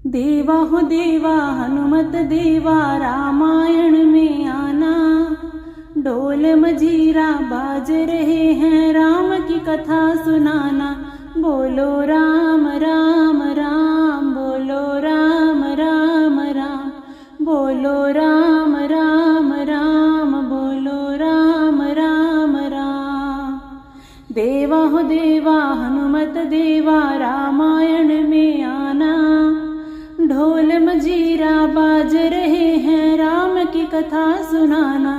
देवा हो देवा हनुमत देवा रामायण में आना। ढोल मजीरा बाज रहे हैं राम की कथा सुनाना। बोलो राम राम राम, बोलो राम राम राम, बोलो राम राम राम, बोलो राम राम राम। देवा हो देवा हनुमत देवा रामायण में आना। ढोल मजीरा बाज रहे हैं राम की कथा सुनाना।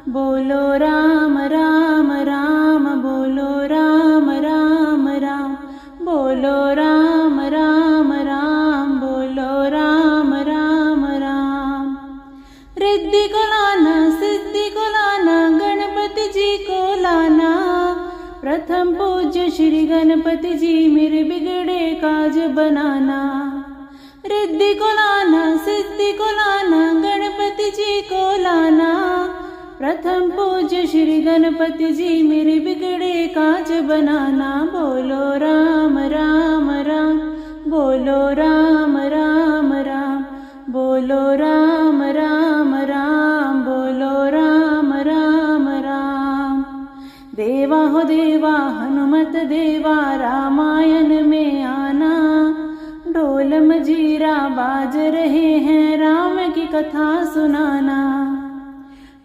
बोलो राम राम राम, बोलो राम राम राम, बोलो राम राम राम, बोलो राम राम राम। रिद्धि को लाना सिद्धि को लाना, गणपति जी को लाना। प्रथम पूज्य श्री गणपति जी मेरे बिगड़े काज बनाना। रिद्धि को लाना सिद्धि को लाना, गणपति जी को लाना। प्रथम पूज्य श्री गणपति जी मेरे बिगड़े काज बनाना। बोलो राम राम राम, बोलो राम राम राम, बोलो राम राम राम, बोलो राम राम राम। देवा हो देवा हनुमत देवा रामायण में आना। ढोल मजीरा बाज रहे हैं राम की कथा सुनाना।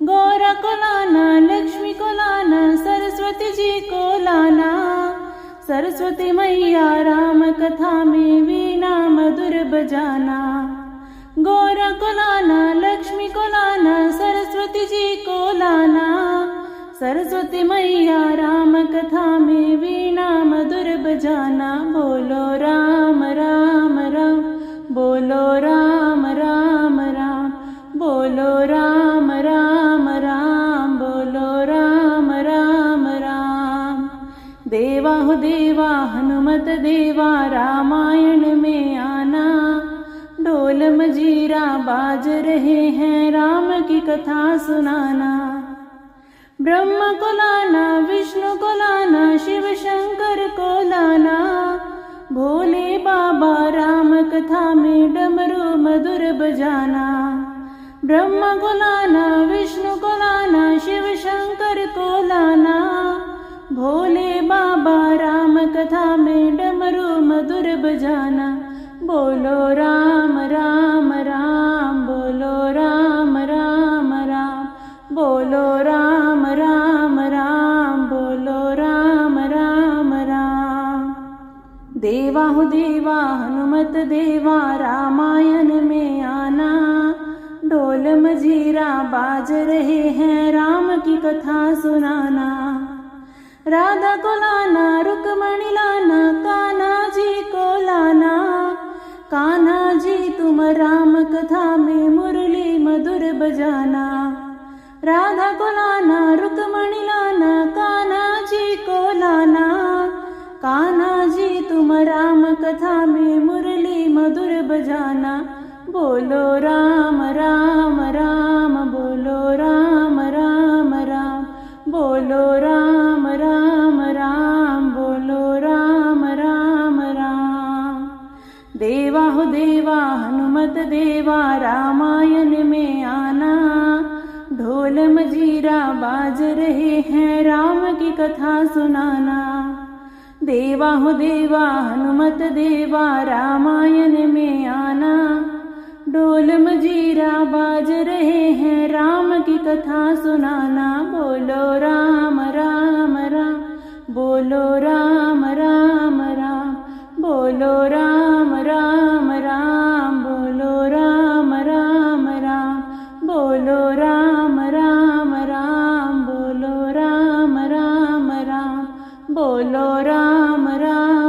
गौरा को लाना लक्ष्मी को लाना, सरस्वती जी को लाना। सरस्वती मैया राम कथा में वीणा मधुर बजाना। गौरा को लाना लक्ष्मी को लाना, सरस्वती जी को लाना। सरस्वती मैया राम कथा में वीणा मधुर बजाना। बोलो राम राम राम, बोलो राम राम राम, बोलो राम राम राम, बोलो राम राम राम। देवा हो देवा हनुमत देवा रामायण में आना। ढोल मजीरा बाज रहे हैं राम की कथा सुनाना। ब्रह्मा को लाना विष्णु को लाना, शिव शंकर को लाना। भोले बाबा राम कथा में डमरू मधुर बजाना। ब्रह्मा को लाना विष्णु को लाना, शिव शंकर को लाना। भोले बाबा राम कथा में डमरू मधुर बजाना। बोलो राम राम राम, बोलो राम राम राम, बोलो राम राम राम, बोलो राम राम राम। देवा हो देवा हनुमत देवा रामायण में आना। ढोल मजीरा बाज रहे हैं राम की कथा सुनाना। राधा को लाना रुक्मणी लाना, कान्हा जी को लाना। कान्हा जी तुम राम कथा में मुरली मधुर बजाना। राधा को लाना रुक्मणी लाना, कान्हा जी को लाना। कान्हा जी तुम राम कथा में मुरली मधुर बजाना। बोलो राम राम राम, बोलो राम राम राम, बोलो राम राम राम, बोलो राम राम राम। देवा हो देवा हनुमत देवा रामायण में आना। ढोल मजीरा बाज रहे हैं राम की कथा सुनाना। देवा हो देवा हनुमत देवा रामायण में आना। ढोल मजीरा बाज रहे हैं राम की कथा सुनाना। बोलो राम राम राम, बोलो राम राम राम, बोलो राम राम राम, बोलो राम राम राम, बोलो राम राम राम, बोलो राम राम राम, बोलो राम राम।